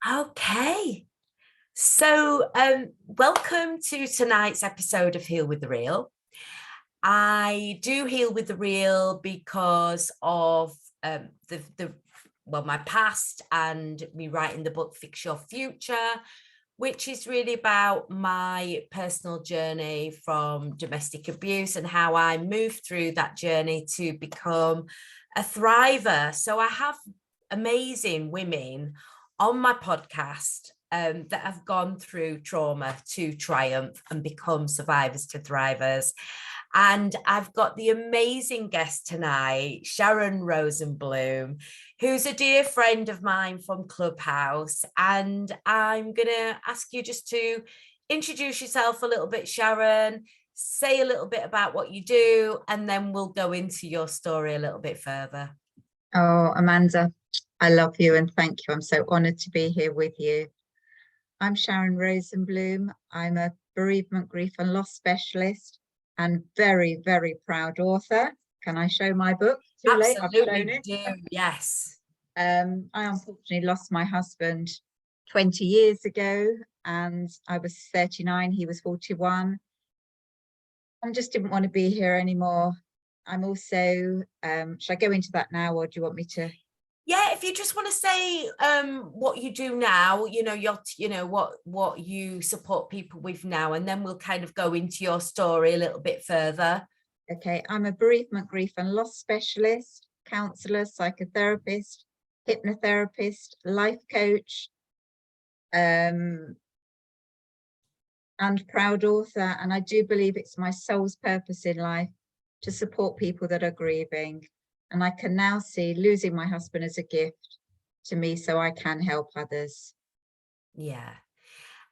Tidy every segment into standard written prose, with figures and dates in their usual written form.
Okay. So, welcome to tonight's episode of Heal with the Real. I do heal with the real because of my past and me writing the book Fix Your Future, which is really about my personal journey from domestic abuse and how I moved through that journey to become a thriver. So I have amazing women on my podcast that have gone through trauma to triumph and become survivors to thrivers. And I've got the amazing guest tonight, Sharon Rosenbloom, who's a dear friend of mine from Clubhouse. And I'm going to ask you just to introduce yourself a little bit, Sharon, say a little bit about what you do, and then we'll go into your story a little bit further. Oh, Amanda, I love you and thank you. I'm so honoured to be here with you. I'm Sharon Rosenbloom. I'm a bereavement, grief and loss specialist and very, very proud author. Can I show my book? Too late, I've shown it. Yes. I unfortunately lost my husband 20 years ago and I was 39, he was 41. I just didn't want to be here anymore. I'm also, should I go into that now or do you want me to? Yeah, if you just want to say what you do now, what you support people with now, and then we'll kind of go into your story a little bit further. Okay, I'm a bereavement, grief and loss specialist, counsellor, psychotherapist, hypnotherapist, life coach, and proud author. And I do believe it's my soul's purpose in life to support people that are grieving. And I can now see losing my husband as a gift to me so I can help others. Yeah.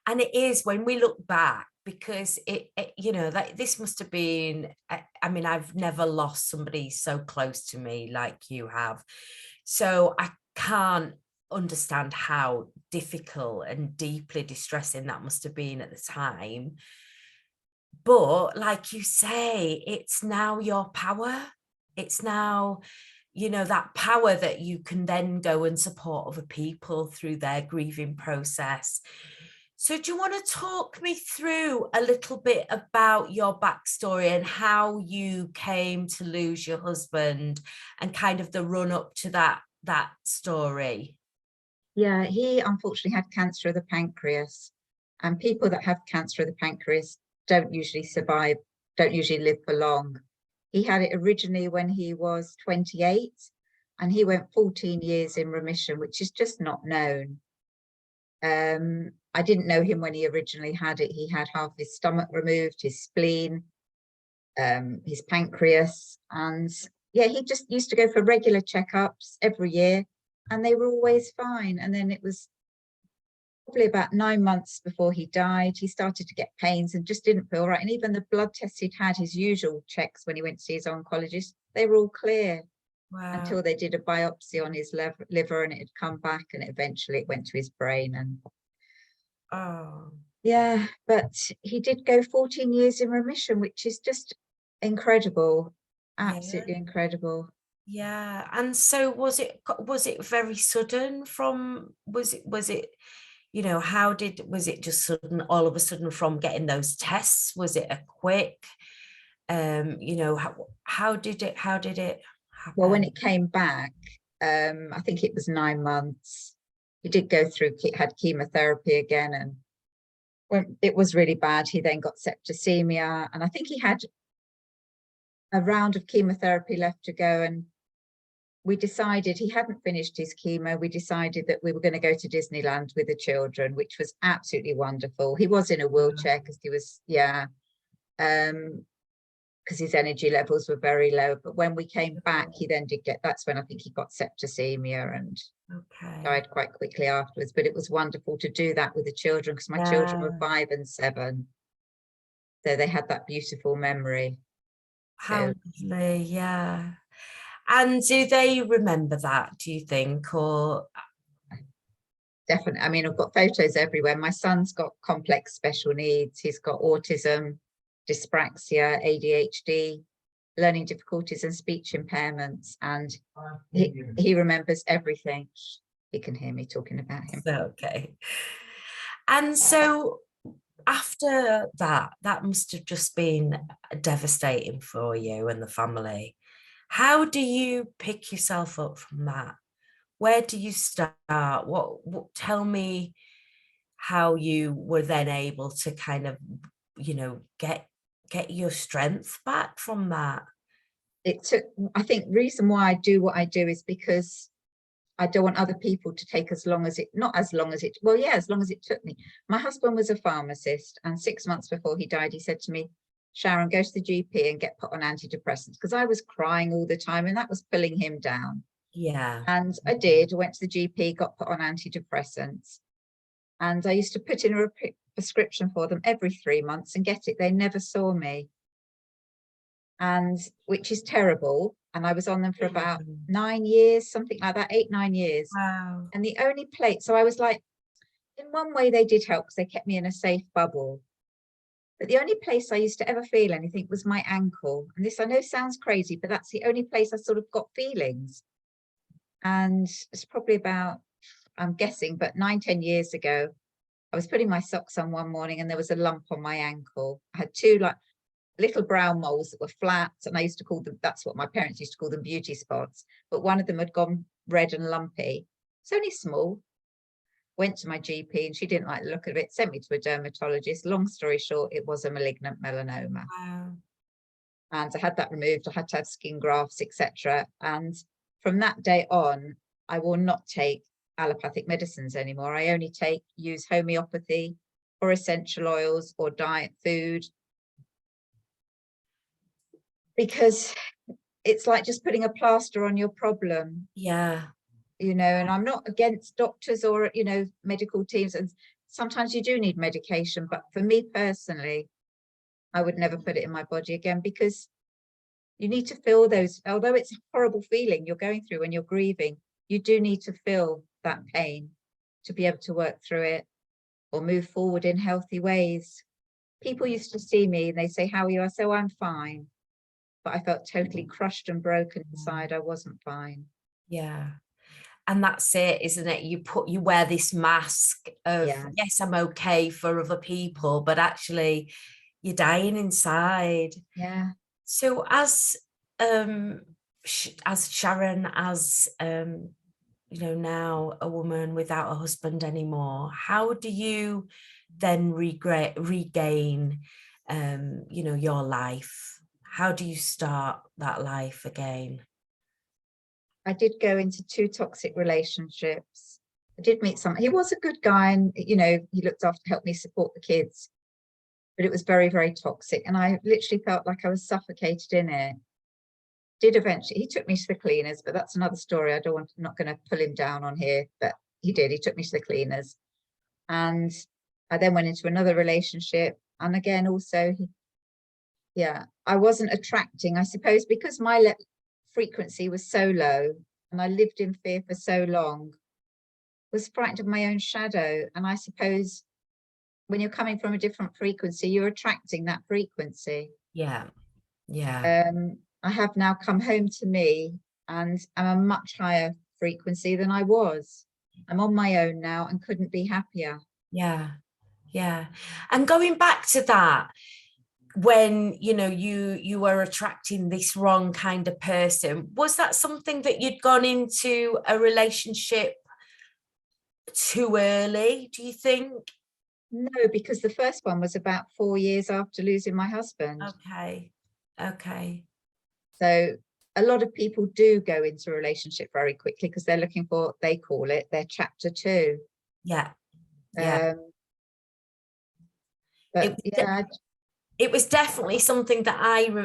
And it is when we look back, because like this must have been, I mean, I've never lost somebody so close to me like you have. So I can't understand how difficult and deeply distressing that must have been at the time. But like you say, it's now your power. It's now, that power that you can then go and support other people through their grieving process. So do you want to talk me through a little bit about your backstory and how you came to lose your husband and kind of the run up to that story? Yeah, he unfortunately had cancer of the pancreas, and people that have cancer of the pancreas don't usually survive, don't usually live for long. He had it originally when he was 28 and he went 14 years in remission, which is just not known. I didn't know him when he originally had it. He had half his stomach removed, his spleen, his pancreas. And yeah, he just used to go for regular checkups every year and they were always fine. And then it was probably about 9 months before he died, he started to get pains and just didn't feel right. And even the blood tests he'd had, his usual checks when he went to see his oncologist, they were all clear. Wow. Until they did a biopsy on his liver and it had come back and eventually it went to his brain. And yeah, but he did go 14 years in remission, which is just incredible, absolutely incredible. Yeah. And so was it very sudden was it was it just sudden, all of a sudden, from getting those tests? Was it a quick, how did it happen? Well, when it came back, I think it was 9 months. He did go through, had chemotherapy again. And when it was really bad, he then got septicemia. And I think he had a round of chemotherapy left to go. And we decided, he hadn't finished his chemo, we decided that we were going to go to Disneyland with the children, which was absolutely wonderful. He was in a wheelchair because he was, because his energy levels were very low. But when we came back, he then did that's when I think he got septicemia and died quite quickly afterwards. But it was wonderful to do that with the children because my children were 5 and 7. So they had that beautiful memory. How lovely, yeah. And do they remember that, do you think? Or definitely, I mean, I've got photos everywhere. My son's got complex special needs. He's got autism, dyspraxia, ADHD, learning difficulties and speech impairments, and he remembers everything. he can hear me talking about him. Okay. And so after that must have just been devastating for you and the family. How do you pick yourself up from that? Where do you start? What tell me how you were then able to kind of, get your strength back from that? It took, I think, reason why I do what I do is because I don't want other people to take as long as it, not as long as it, well, yeah, as long as it took me. My husband was a pharmacist, and 6 months before he died, he said to me, Sharon, go to the GP and get put on antidepressants, because I was crying all the time and that was pulling him down. Yeah. And I did. I went to the GP, got put on antidepressants, and I used to put in a prescription for them every 3 months and get it. They never saw me, and which is terrible. And I was on them for about 9 years, something like that, 8-9 years. Wow. And the only place, so I was like, in one way they did help because they kept me in a safe bubble. But the only place I used to ever feel anything was my ankle. And this, I know, sounds crazy, but that's the only place I sort of got feelings. And it's probably about, I'm guessing, but 9-10 years ago, I was putting my socks on one morning and there was a lump on my ankle. I had 2 like little brown moles that were flat, and I used to call them, that's what my parents used to call them, beauty spots, but one of them had gone red and lumpy. It's only small. Went to my GP and she didn't like the look of it, sent me to a dermatologist. Long story short, it was a malignant melanoma. Wow. And I had that removed. I had to have skin grafts, etc. And from that day on, I will not take allopathic medicines anymore. I only use homeopathy or essential oils or diet food, because it's like just putting a plaster on your problem. Yeah. And I'm not against doctors or, medical teams. And sometimes you do need medication. But for me personally, I would never put it in my body again, because you need to feel those, although it's a horrible feeling you're going through when you're grieving, you do need to feel that pain to be able to work through it or move forward in healthy ways. People used to see me and they say, how are you? I say, oh, I'm fine. But I felt totally crushed and broken inside. I wasn't fine. Yeah. And that's it, isn't it? You wear this mask of, yes, I'm okay for other people, but actually you're dying inside. Yeah. So as Sharon, as now a woman without a husband anymore, how do you then regain your life? How do you start that life again? I did go into 2 toxic relationships. I did meet he was a good guy, and he looked after, helped me support the kids, but it was very, very toxic, and I literally felt like I was suffocated in it. Did eventually, he took me to the cleaners, but that's another story. I'm not going to pull him down on here, but he took me to the cleaners. And I then went into another relationship, and again also I wasn't attracting, I suppose, because my frequency was so low and I lived in fear for so long, was frightened of my own shadow. And I suppose when you're coming from a different frequency, you're attracting that frequency. Yeah. I have now come home to me, and I'm a much higher frequency than I was. I'm on my own now and couldn't be happier. Yeah. And going back to that, when you were attracting this wrong kind of person, was that something that you'd gone into a relationship too early, do you think? No, because the first one was about 4 years after losing my husband. Okay. So a lot of people do go into a relationship very quickly because they're looking for, they call it their chapter 2. Yeah. But it was definitely something that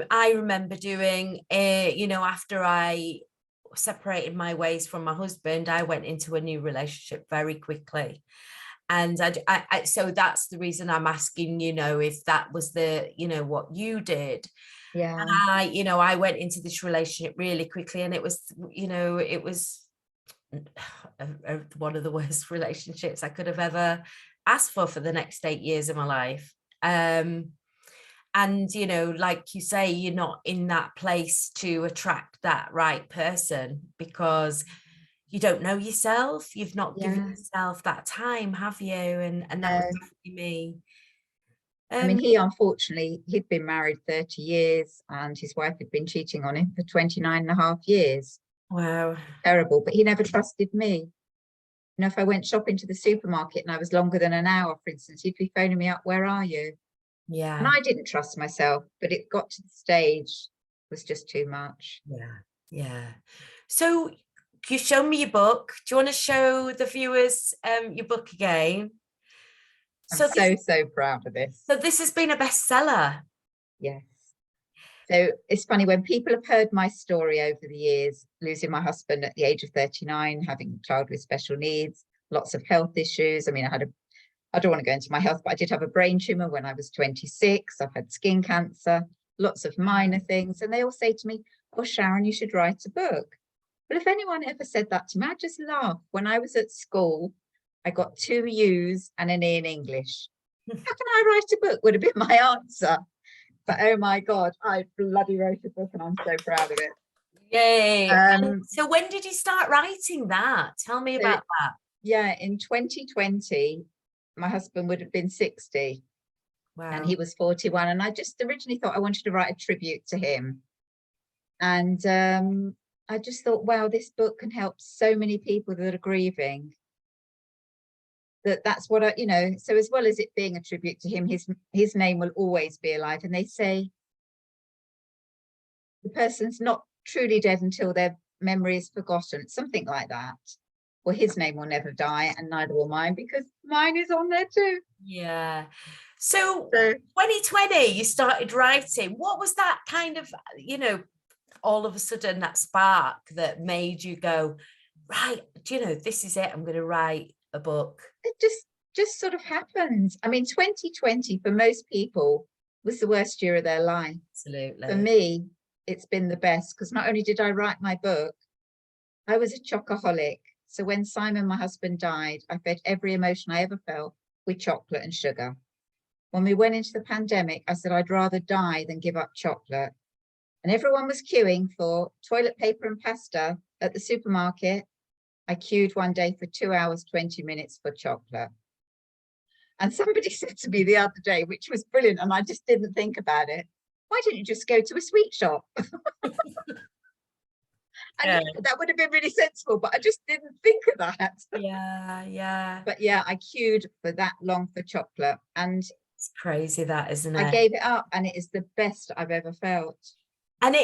I remember doing. After I separated my ways from my husband, I went into a new relationship very quickly, and I so that's the reason I'm asking, if that was what you did. Yeah. And I went into this relationship really quickly, and it was one of the worst relationships I could have ever asked for the next 8 years of my life. And like you say, you're not in that place to attract that right person, because you don't know yourself. You've not given Yeah. yourself that time, have you? And that was No. definitely me. I mean, he unfortunately, he'd been married 30 years and his wife had been cheating on him for 29.5 years. Wow. Terrible, but he never trusted me. You know, if I went shopping to the supermarket and I was longer than an hour, for instance, he'd be phoning me up, where are you? Yeah. And I didn't trust myself, but it got to the stage, it was just too much. Yeah. Yeah. So you showed me your book. Do you want to show the viewers your book again? I'm So so proud of this. so this has been a bestseller. Yes. So it's funny, when people have heard my story over the years, losing my husband at the age of 39, having a child with special needs, lots of health issues. I mean, I don't want to go into my health, but I did have a brain tumor when I was 26. I've had skin cancer, lots of minor things. And they all say to me, oh, Sharon, you should write a book. Well, if anyone ever said that to me, I'd just laugh. When I was at school, I got 2 U's and an E in English. How can I write a book? Would have been my answer. But oh my God, I bloody wrote a book and I'm so proud of it. Yay. So when did you start writing that? Tell me about that. Yeah, in 2020, my husband would have been 60. Wow. And he was 41. And I just originally thought I wanted to write a tribute to him. And I just thought, wow, this book can help so many people that are grieving. That's what you know, so as well as it being a tribute to him, his name will always be alive. And they say the person's not truly dead until their memory is forgotten, something like that. Well, his name will never die, and neither will mine, because mine is on there too. Yeah. So 2020, you started writing. What was that kind of, you know, all of a sudden that spark that made you go, right, do you know, this is it, I'm going to write a book? It just sort of happened. I mean, 2020 for most people was the worst year of their life. Absolutely. For me, it's been the best, because not only did I write my book, I was a chocoholic. So when Simon, my husband, died, I fed every emotion I ever felt with chocolate and sugar. When we went into the pandemic, I said I'd rather die than give up chocolate. And everyone was queuing for toilet paper and pasta at the supermarket. I queued one day for 2 hours, 20 minutes for chocolate. And somebody said to me the other day, which was brilliant, and I just didn't think about it, why don't you just go to a sweet shop? And that would have been really sensible, but I just didn't think of that. Yeah. But yeah, I queued for that long for chocolate, and it's crazy, that, isn't it? I gave it up, and it is the best I've ever felt. And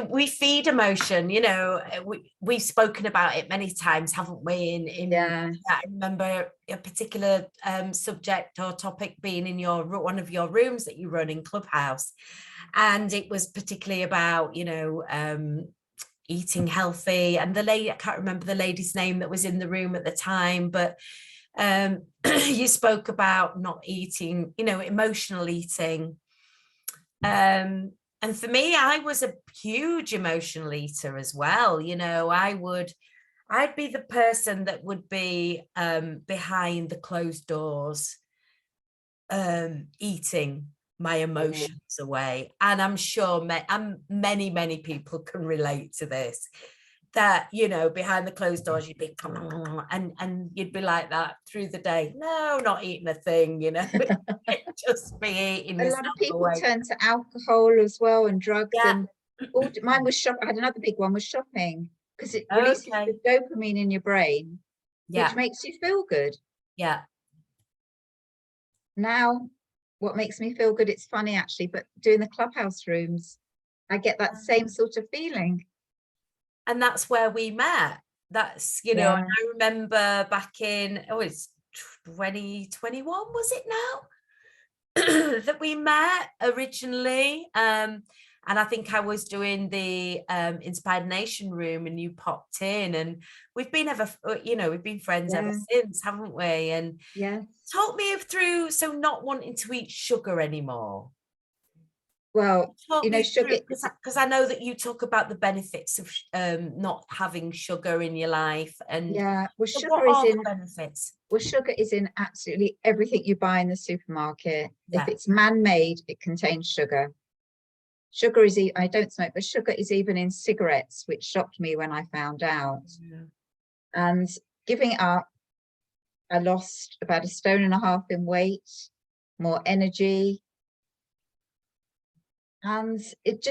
we feed emotion, you know, we've spoken about it many times, haven't we? I remember a particular subject or topic being in one of your rooms that you run in Clubhouse. And it was particularly about, you know, eating healthy. And the lady, I can't remember the lady's name that was in the room at the time, but you spoke about not eating, you know, emotional eating. And for me, I was a huge emotional eater as well. You know, I'd be the person that would be behind the closed doors, eating my emotions away. And I'm sure many people can relate to this, that, you know, behind the closed doors, you'd be, and you'd be like that through the day. No, not eating a thing, you know, just be eating. A lot of people turn to alcohol as well, and drugs. And mine was shopping. I had another big one, was shopping, because it releases the dopamine in your brain, which makes you feel good. Yeah. Now, what makes me feel good, it's funny actually, but doing the Clubhouse rooms, I get that same sort of feeling. And that's where we met. That's, you know, and I remember back in, it's 2021, was it now? That we met originally. And I think I was doing the Inspired Nation room, and you popped in, and we've been we've been friends ever since, haven't we? And talk me through, so not wanting to eat sugar anymore. Well, you know, sugar, because I know that you talk about the benefits of not having sugar in your life. And well, so what are the benefits? Well, sugar is in absolutely everything you buy in the supermarket. If it's man-made, it contains sugar. Sugar is, I don't smoke, but sugar is even in cigarettes, which shocked me when I found out. And giving it up, I lost about 1.5 stone in weight, more energy. And it's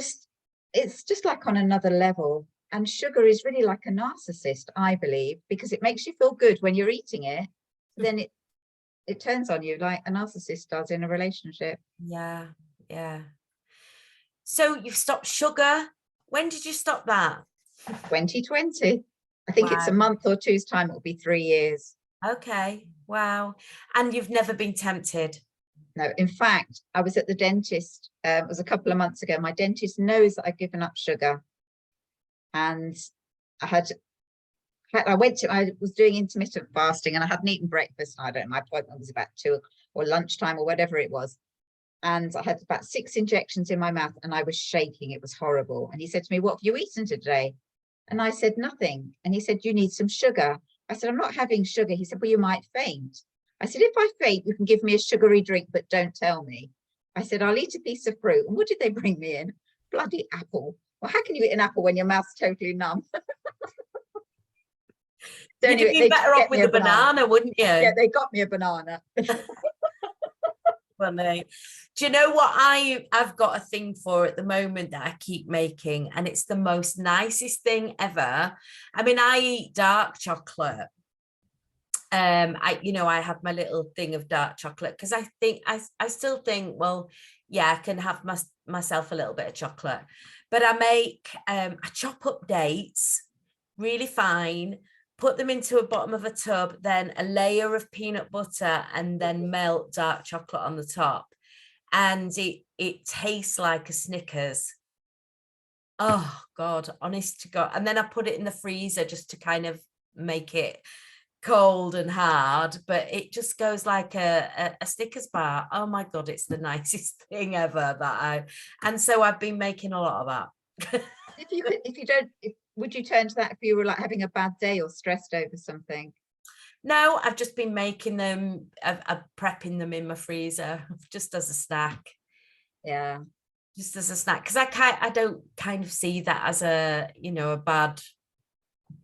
just like on another level. And sugar is really like a narcissist, I believe, because it makes you feel good when you're eating it. Then it turns on you like a narcissist does in a relationship. Yeah, yeah. So you've stopped sugar. When did you stop that? 2020. I think it's a Wow. month or two's time, it'll be 3 years. Okay, wow. And you've never been tempted? No, in fact, I was at the dentist, it was a couple of months ago. My dentist knows that I've given up sugar. And I was doing intermittent fasting, and I hadn't eaten breakfast. I don't know, my appointment was about 2 or lunchtime or whatever it was. And I had about 6 injections in my mouth and I was shaking. It was horrible. And he said to me, "What have you eaten today?" And I said, "Nothing." And he said, "You need some sugar." I said, "I'm not having sugar." He said, "Well, you might faint." I said, "If I faint, you can give me a sugary drink, but don't tell me." I said, "I'll eat a piece of fruit." And what did they bring me in? Bloody apple. Well, how can you eat an apple when your mouth's totally numb? So You'd have anyway, been they better did off get me with a a banana, wouldn't you? Yeah, they got me a banana. Funny. Do you know what I've got a thing for at the moment that I keep making, and it's the most nicest thing ever. I mean, I eat dark chocolate. I have my little thing of dark chocolate because I still think, well, yeah, I can have myself a little bit of chocolate, but I chop up dates really fine, put them into a bottom of a tub, then a layer of peanut butter, and then melt dark chocolate on the top, and it tastes like a Snickers. Oh God, honest to God. And then I put it in the freezer just to kind of make it cold and hard, but it just goes like a Snickers bar. Oh my God, it's the nicest thing ever and so I've been making a lot of that. Would you turn to that if you were like having a bad day or stressed over something? No, I've just been making them, I'm prepping them in my freezer just as a snack. Yeah. Just as a snack, because I don't kind of see that as a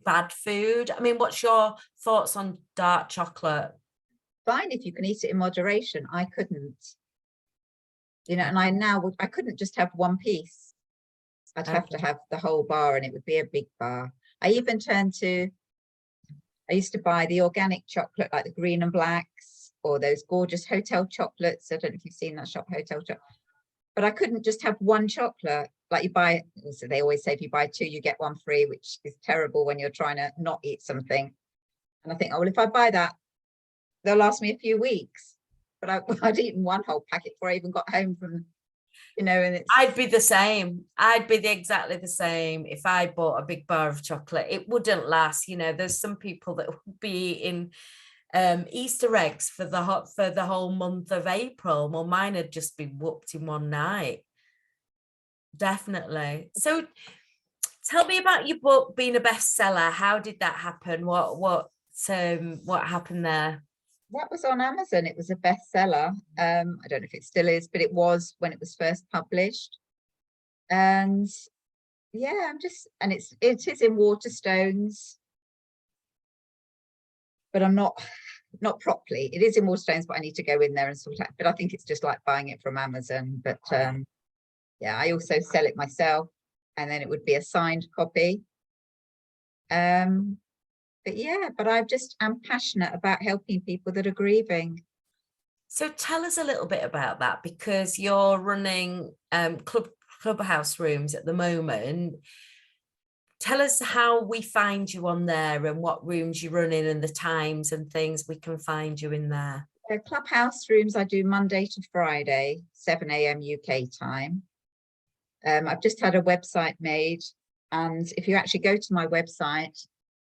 bad food. I mean, what's your thoughts on dark chocolate? Fine if you can eat it in moderation. I couldn't, and I couldn't just have one piece. I'd have to have the whole bar, and it would be a big bar. I used to buy the organic chocolate, like the green and blacks, or those gorgeous hotel chocolates. I don't know if you've seen that shop, Hotel Chocolate. But I couldn't just have one chocolate. Like you buy, so they always say if you buy 2, you get 1 free, which is terrible when you're trying to not eat something. And I think, oh, well, if I buy that, they'll last me a few weeks. But I'd eaten 1 whole packet before I even got home from, and it's... I'd be the same. I'd be exactly the same if I bought a big bar of chocolate. It wouldn't last. There's some people that would be eating Easter eggs for the whole month of April. Well, mine had just been whooped in one night. Definitely. So tell me about your book being a bestseller. How did that happen? What happened there? That was on Amazon. It was a bestseller. I don't know if it still is, but it was when it was first published. And yeah, it is in Waterstones, but I'm not properly. It is in Waterstones, but I need to go in there and sort it out. But I think it's just like buying it from Amazon. But yeah, I also sell it myself, and then it would be a signed copy. But yeah, but I'm passionate about helping people that are grieving. So tell us a little bit about that, because you're running Clubhouse rooms at the moment. Tell us how we find you on there and what rooms you run in and the times and things we can find you in there. Clubhouse rooms I do Monday to Friday, 7 a.m. UK time. I've just had a website made, and if you actually go to my website,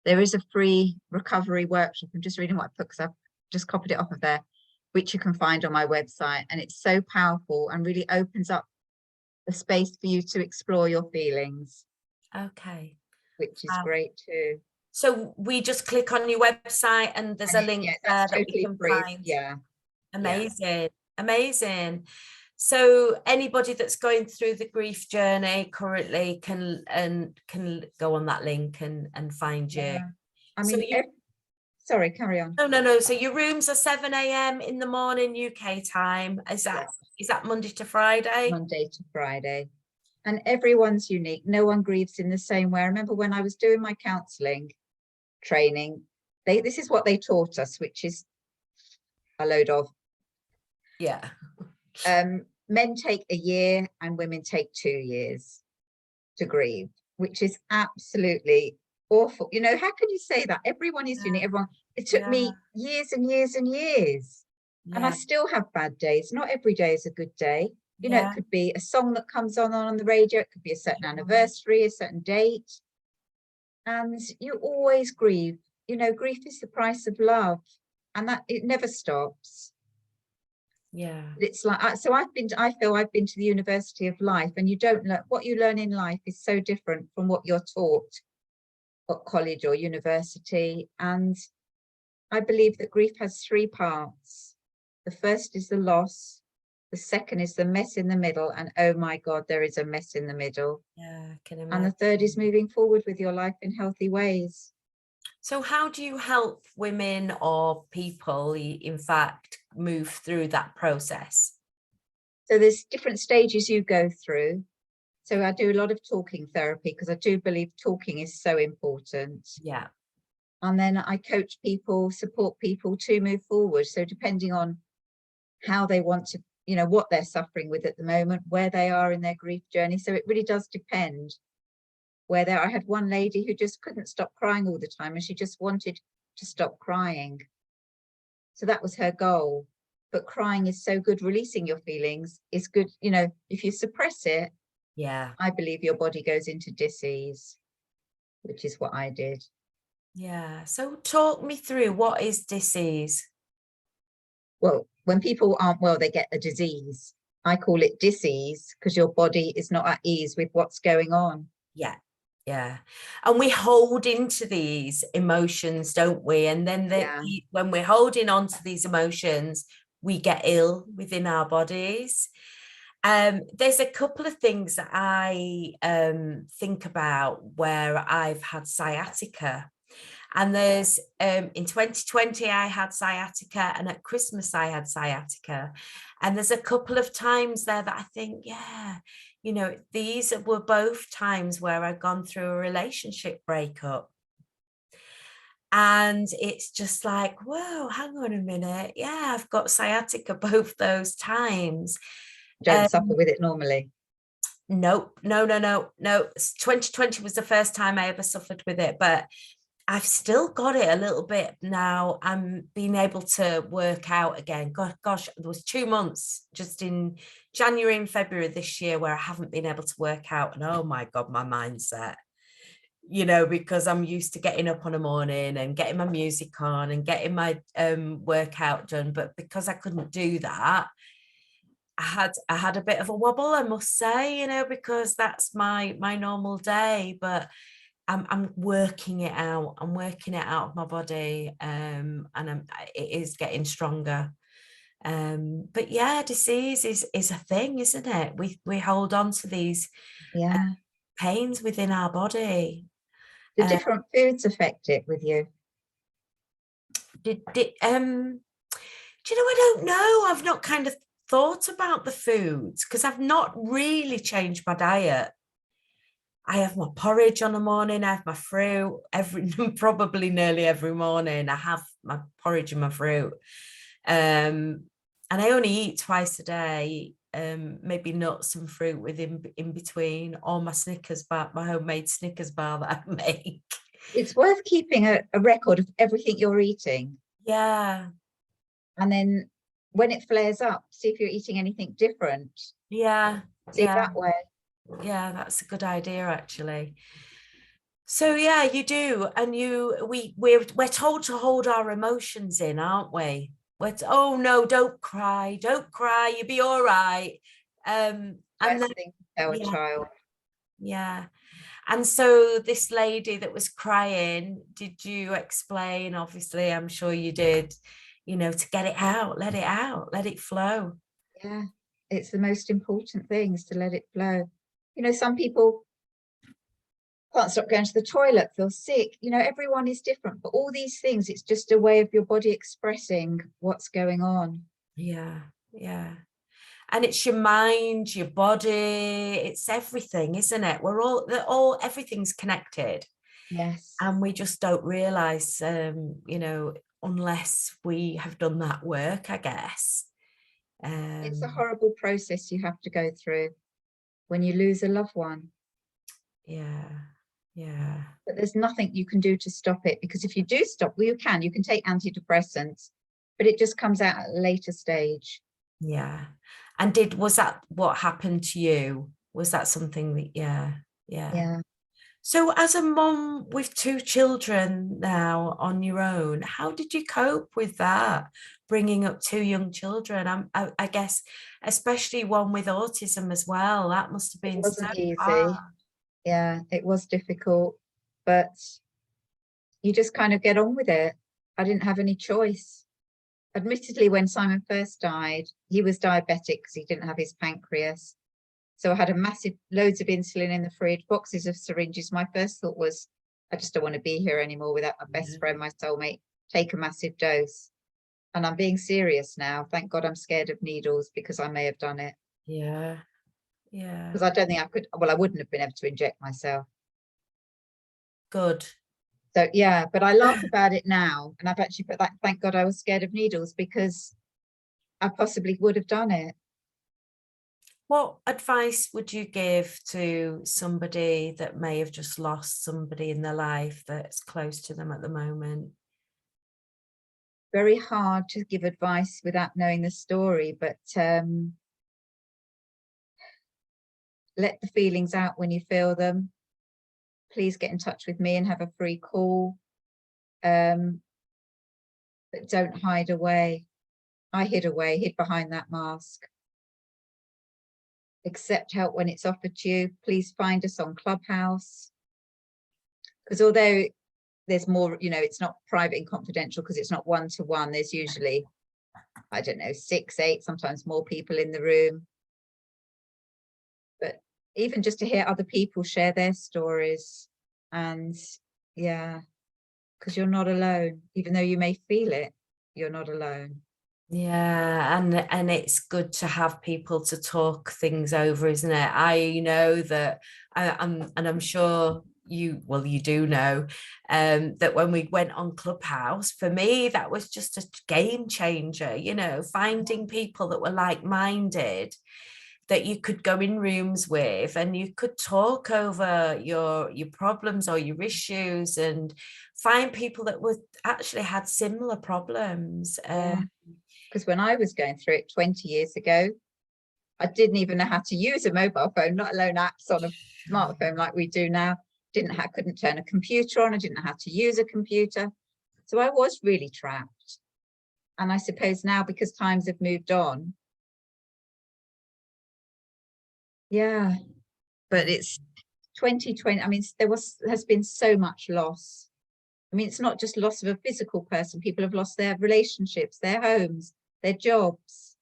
there is a free recovery workshop. I'm just reading what I put because I've just copied it off of there, which you can find on my website. And it's so powerful and really opens up the space for you to explore your feelings. Okay. Which is great too. So we just click on your website and there's a link there that we can find. Yeah. Amazing. Yeah. Amazing. So anybody that's going through the grief journey currently can go on that link and find you. Yeah. I mean, sorry, carry on. No. So your rooms are 7 a.m. in the morning UK time. Is that Monday to Friday? Monday to Friday. And everyone's unique. No one grieves in the same way. I remember when I was doing my counselling training, this is what they taught us, which is a load of. Yeah. Men take a year and women take 2 years to grieve, which is absolutely awful. You know, how can you say that? Everyone is unique. It took me years and years and years. And I still have bad days. Not every day is a good day. You know, it could be a song that comes on the radio. It could be a certain anniversary, a certain date. And you always grieve. You know, grief is the price of love. And that it never stops. Yeah. It's like, so I feel I've been to the University of Life, and you don't learn what you learn in life is so different from what you're taught at college or university. And I believe that grief has 3 parts. The first is the loss. The second is the mess in the middle. And oh my God, there is a mess in the middle. Yeah, I can imagine. And the third is moving forward with your life in healthy ways. So how do you help women or people, in fact, move through that process? So there's different stages you go through. So I do a lot of talking therapy because I do believe talking is so important. Yeah. And then I coach people, support people to move forward. So depending on how they want to, you know, what they're suffering with at the moment, where they are in their grief journey. So it really does depend. I had one lady who just couldn't stop crying all the time, and she just wanted to stop crying. So that was her goal. But crying is so good. Releasing your feelings is good. You know, if you suppress it, I believe your body goes into dis-ease, which is what I did. Yeah. So talk me through, what is dis-ease? Well, when people aren't well, they get a disease. I call it dis-ease because your body is not at ease with what's going on. Yeah. Yeah. And we hold into these emotions, don't we? And then when we're holding on to these emotions, we get ill within our bodies. There's a couple of things that I think about where I've had sciatica. And there's in 2020, I had sciatica, and at Christmas, I had sciatica. And there's a couple of times there that I think, you know, these were both times where I'd gone through a relationship breakup. And it's just like, whoa, hang on a minute. Yeah, I've got sciatica both those times. Don't suffer with it normally. No. 2020 was the first time I ever suffered with it, but I've still got it a little bit now. I'm being able to work out again. Gosh, there was 2 months just in January and February this year where I haven't been able to work out. And oh my God, my mindset, you know, because I'm used to getting up on a morning and getting my music on and getting my workout done. But because I couldn't do that, I had a bit of a wobble, I must say, you know, because that's my normal day. But I'm working it out. I'm working it out of my body, and it is getting stronger. But yeah, disease is a thing, isn't it? We hold on to these pains within our body. Do different foods affect it with you? Do you know? I don't know. I've not kind of thought about the foods because I've not really changed my diet. I have my porridge on the morning. I have my fruit probably nearly every morning. I have my porridge and my fruit. And I only eat twice a day, maybe nuts and fruit in between, or my Snickers bar, my homemade Snickers bar that I make. It's worth keeping a record of everything you're eating. Yeah. And then when it flares up, see if you're eating anything different. Yeah. See that way. Yeah, that's a good idea, actually. So yeah, you do, and we're told to hold our emotions in, aren't we? Oh no, don't cry, you'll be all right. And Best then, thing to tell a child. Yeah. And so this lady that was crying, did you explain? Obviously, I'm sure you did, you know, to get it out, let it flow. Yeah, it's the most important thing, is to let it flow. You know, some people can't stop going to the toilet, feel sick. You know, everyone is different, but all these things, it's just a way of your body expressing what's going on. Yeah, yeah. And it's your mind, your body, it's everything, isn't it? Everything's connected. Yes. And we just don't realize, you know, unless we have done that work, I guess. It's a horrible process you have to go through when you lose a loved one. Yeah, yeah. But there's nothing you can do to stop it, because if you do stop, well, you can take antidepressants, but it just comes out at a later stage. Yeah. And was that what happened to you? Was that something that, yeah. So as a mom with 2 children now on your own, how did you cope with that, bringing up 2 young children? I guess, especially one with autism as well, that must have been It so wasn't easy. hard. Yeah, it was difficult, but you just kind of get on with it. I didn't have any choice. Admittedly, when Simon first died, he was diabetic because he didn't have his pancreas. So I had loads of insulin in the fridge, boxes of syringes. My first thought was, I just don't want to be here anymore without my best friend, my soulmate. Take a massive dose. And I'm being serious now. Thank God I'm scared of needles, because I may have done it. Yeah, yeah. Because I don't think I could, well, I wouldn't have been able to inject myself. Good. So yeah, but I laugh about it now. And I've actually put that, thank God I was scared of needles, because I possibly would have done it. What advice would you give to somebody that may have just lost somebody in their life that's close to them at the moment? Very hard to give advice without knowing the story, but let the feelings out when you feel them. Please get in touch with me and have a free call. But don't hide away. I hid behind that mask. Accept help when it's offered to you. Please find us on Clubhouse. Because although there's more, you know, it's not private and confidential, because it's not one-to-one. There's usually, I don't know, 6, 8, sometimes more people in the room. But even just to hear other people share their stories, and yeah, because you're not alone. Even though you may feel it, you're not alone. Yeah, and it's good to have people to talk things over, isn't it? I know that I'm sure you do know that when we went on Clubhouse, for me that was just a game changer, you know, finding people that were like-minded, that you could go in rooms with and you could talk over your problems or your issues, and find people that were actually had similar problems. Because when I was going through it 20 years ago, I didn't even know how to use a mobile phone, not alone apps on a smartphone like we do now. Couldn't turn a computer on. I didn't know how to use a computer. So I was really trapped. And I suppose now, because times have moved on, yeah, but it's 2020. I mean, has been so much loss. I mean, it's not just loss of a physical person. People have lost their relationships, their homes, their jobs.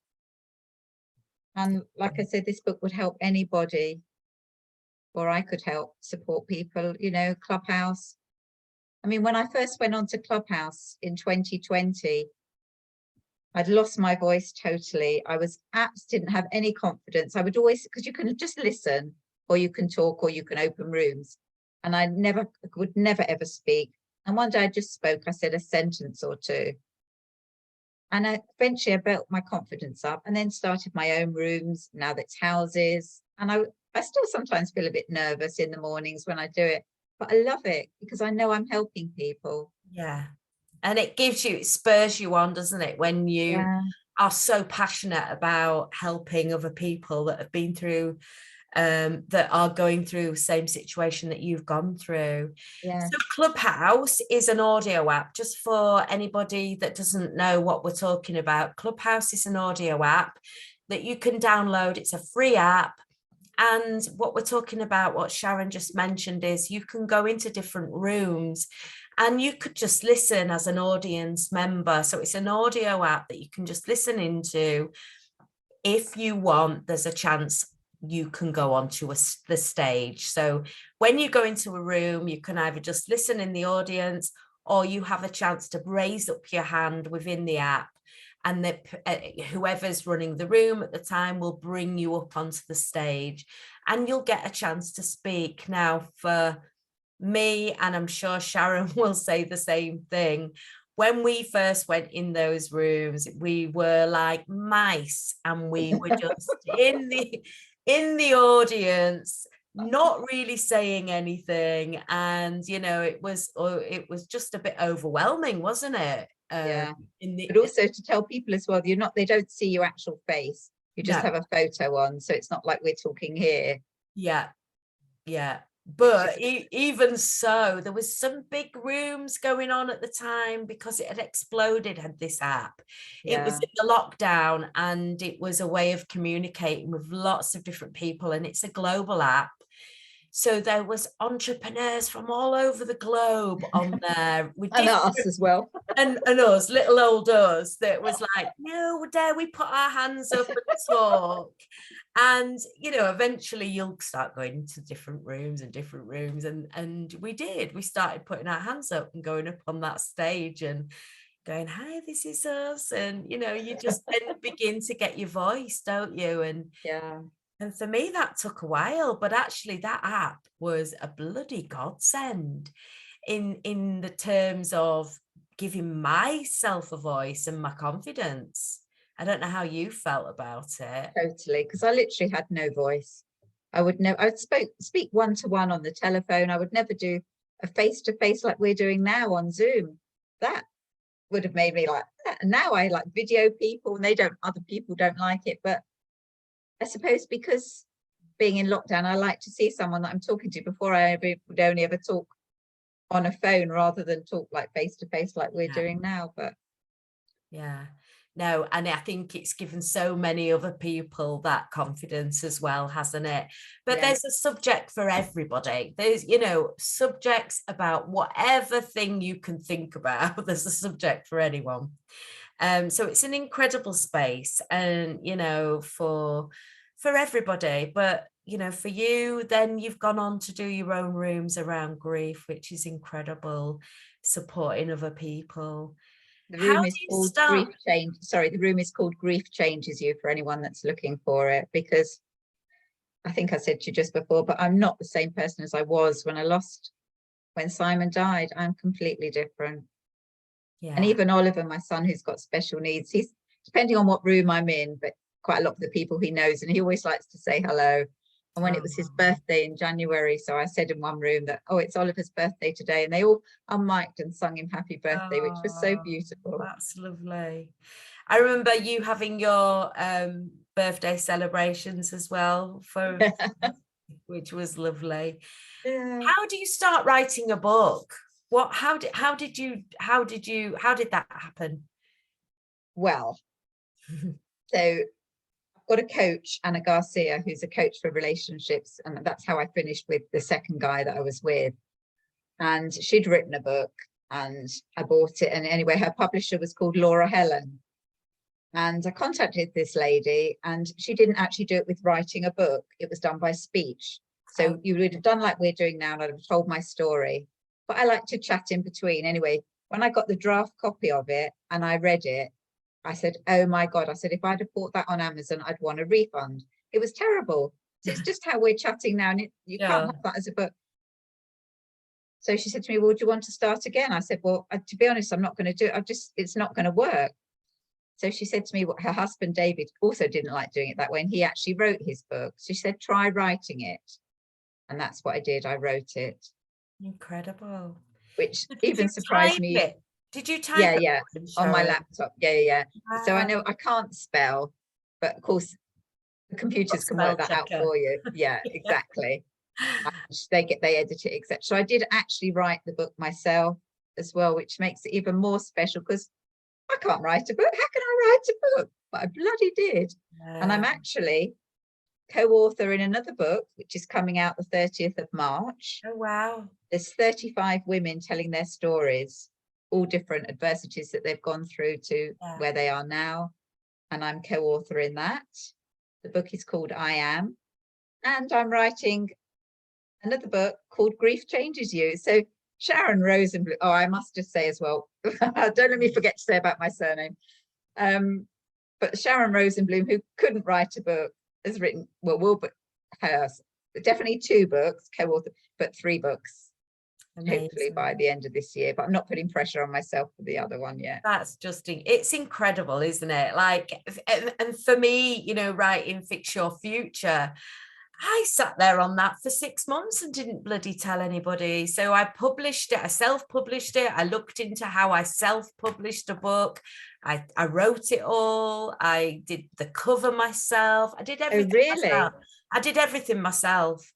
And like I said, this book would help anybody, or I could help support people, you know, Clubhouse. I mean, when I first went onto Clubhouse in 2020, I'd lost my voice totally. I was didn't have any confidence. I would always, because you can just listen, or you can talk, or you can open rooms. And I would never ever speak. And one day I just spoke, I said a sentence or two. And eventually I built my confidence up, and then started my own rooms. Now that's houses. And I still sometimes feel a bit nervous in the mornings when I do it, but I love it because I know I'm helping people. Yeah. And it spurs you on, doesn't it? When you are so passionate about helping other people that have been through, that are going through the same situation that you've gone through. Yeah. So Clubhouse is an audio app. Just for anybody that doesn't know what we're talking about, Clubhouse is an audio app that you can download. It's a free app. And what we're talking about, what Sharon just mentioned, is you can go into different rooms and you could just listen as an audience member. So it's an audio app that you can just listen into. If you want, there's a chance you can go onto the stage. So when you go into a room, you can either just listen in the audience, or you have a chance to raise up your hand within the app, and whoever's running the room at the time will bring you up onto the stage, and you'll get a chance to speak. Now, for me, and I'm sure Sharon will say the same thing, when we first went in those rooms, we were like mice, and we were just in the audience, not really saying anything. And it was just a bit overwhelming, wasn't it? Yeah. But also to tell people as well, they don't see your actual face. You just have a photo on, so it's not like we're talking here. Yeah. But even so, there was some big rooms going on at the time, because it had exploded, had this app. It was in the lockdown, and it was a way of communicating with lots of different people, and it's a global app. So there was entrepreneurs from all over the globe on there. And us as well. and us, little old us, that was like, no, dare we put our hands up and talk? And, eventually you'll start going into different rooms. And we did. We started putting our hands up and going up on that stage and going, hi, this is us. And, you just then begin to get your voice, don't you? And for me, that took a while, but actually that app was a bloody godsend in the terms of giving myself a voice and my confidence. I don't know how you felt about it. Totally, because I literally had no voice. I would speak one-to-one on the telephone. I would never do a face-to-face like we're doing now on Zoom. That would have made me like that. And now I like video people, and other people don't like it. But I suppose because being in lockdown, I like to see someone that I'm talking to. Before I would only ever talk on a phone rather than talk like face-to-face like we're doing now. But no, and I think it's given so many other people that confidence as well, hasn't it? But there's a subject for everybody. There's, subjects about whatever thing you can think about. There's a subject for anyone. So it's an incredible space, and, for everybody. But, for you, then you've gone on to do your own rooms around grief, which is incredible, supporting other people. The room is called Grief Change. Sorry, the room is called Grief Changes You, for anyone that's looking for it, because I think I said to you just before, but I'm not the same person as I was when Simon died. I'm completely different. And even Oliver, my son, who's got special needs, he's, depending on what room I'm in, but quite a lot of the people he knows, and he always likes to say hello. And when it was his birthday in January, so I said in one room that, it's Oliver's birthday today, and they all unmiked and sung him happy birthday, which was so beautiful. That's lovely. I remember you having your birthday celebrations as well, which was lovely. How do you start writing a book? How did that happen? Well, so got a coach, Anna Garcia, who's a coach for relationships, and that's how I finished with the second guy that I was with. And she'd written a book, and I bought it. And anyway, her publisher was called Laura Helen. And I contacted this lady, and she didn't actually do it with writing a book. It was done by speech. So you would have done like we're doing now, and I'd have told my story. But I like to chat in between. Anyway, when I got the draft copy of it and I read it, I said, oh my God, I said, if I'd have bought that on Amazon, I'd want a refund. It was terrible. So it's just how we're chatting now, and you can't have that as a book. So she said to me, well, do you want to start again? I said, well, to be honest, I'm not going to do it. It's not going to work. So she said to me, her husband, David, also didn't like doing it that way, and he actually wrote his book. So she said, try writing it. And that's what I did. I wrote it. Incredible. Which even surprised me. Did you type it on my laptop? Yeah. Wow. So I know I can't spell, but of course the computers can work that out for you. Yeah, exactly. They edit it, etc. So I did actually write the book myself as well, which makes it even more special, because I can't write a book. How can I write a book? But I bloody did. And I'm actually co-author in another book, which is coming out the 30th of March. Oh, wow. There's 35 women telling their stories, all different adversities that they've gone through to where they are now. And I'm co-author in that. The book is called I Am. And I'm writing another book called Grief Changes You. So Sharon Rosenbloom, oh, I must just say as well, don't let me forget to say about my surname. But Sharon Rosenbloom, who couldn't write a book, has written, has definitely 2 books, co-author, but 3 books. Amazing. Hopefully by the end of this year, but I'm not putting pressure on myself for the other one yet. That's just, it's incredible, isn't it? Like, and for me, you know, writing Fix Your Future, I sat there on that for 6 months and didn't bloody tell anybody. So I published it, I self-published it. I looked into how I self-published a book. I wrote it all. I did the cover myself. I did everything myself. I did everything myself.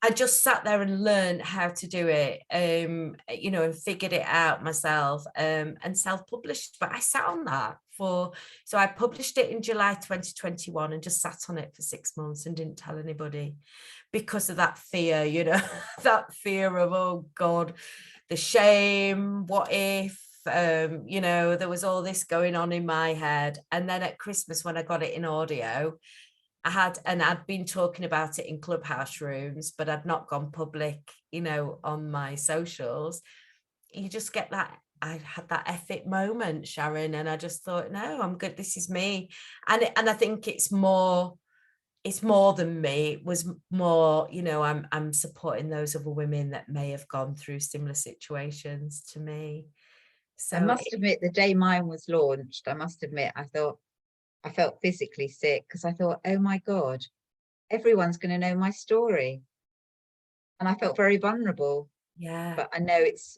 I just sat there and learned how to do it, you know, and figured it out myself, and self-published. But I sat on that so I published it in July 2021 and just sat on it for 6 months and didn't tell anybody because of that fear, you know, that fear of, oh God, the shame, what if, you know, there was all this going on in my head. And then at Christmas, when I got it in audio, I'd been talking about it in Clubhouse rooms, but I'd not gone public, you know, on my socials. You just get that. I had that epic moment, Sharon, and I just thought, no, I'm good. This is me. And I think it's more than me. It was more, you know, I'm supporting those other women that may have gone through similar situations to me. So I must admit, the day mine was launched, I must admit, I felt physically sick because I thought, oh my God, everyone's going to know my story. And I felt very vulnerable. Yeah. But I know it's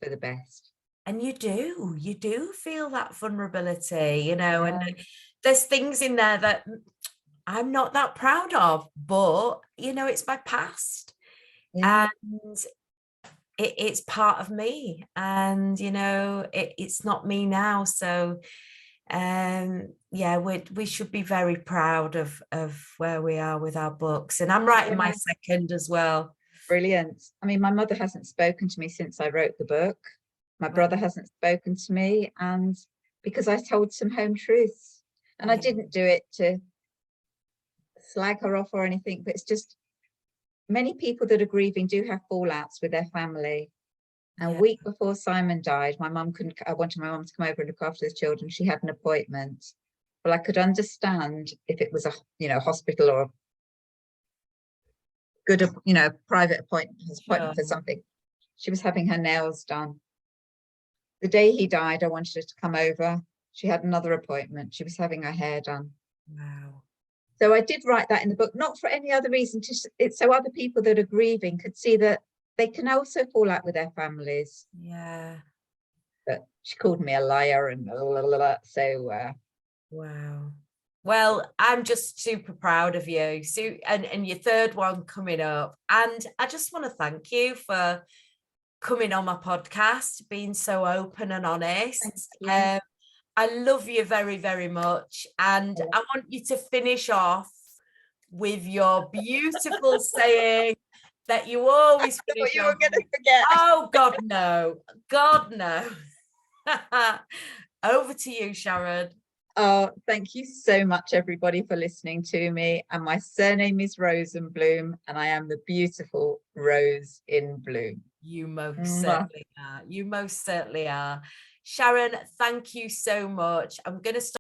for the best. And you do feel that vulnerability, you know, and there's things in there that I'm not that proud of, but, you know, it's my past and it's part of me, and, you know, it's not me now. So, yeah, we should be very proud of where we are with our books. And I'm writing my second as well. Brilliant. I mean, my mother hasn't spoken to me since I wrote the book. My brother hasn't spoken to me, and because I told some home truths, and I didn't do it to slag her off or anything, but it's just many people that are grieving do have fallouts with their family. And a week before Simon died, I wanted my mum to come over and look after the children. She had an appointment. Well, I could understand if it was a, you know, hospital or a good, you know, private appointment for something. She was having her nails done. The day he died, I wanted her to come over. She had another appointment. She was having her hair done. Wow. So I did write that in the book, not for any other reason, it's so other people that are grieving could see that they can also fall out with their families. Yeah. But she called me a liar and so wow. Well, I'm just super proud of you. So, and your third one coming up. And I just want to thank you for coming on my podcast, being so open and honest. I love you very, very much. And I want you to finish off with your beautiful saying that you always finish you were going to forget. Oh, God, no. God, no. Over to you, Sharon. Oh, thank you so much, everybody, for listening to me. And my surname is Rosenbloom, and I am the beautiful Rose in Bloom. You most certainly are. You most certainly are. Sharon, thank you so much. I'm going to start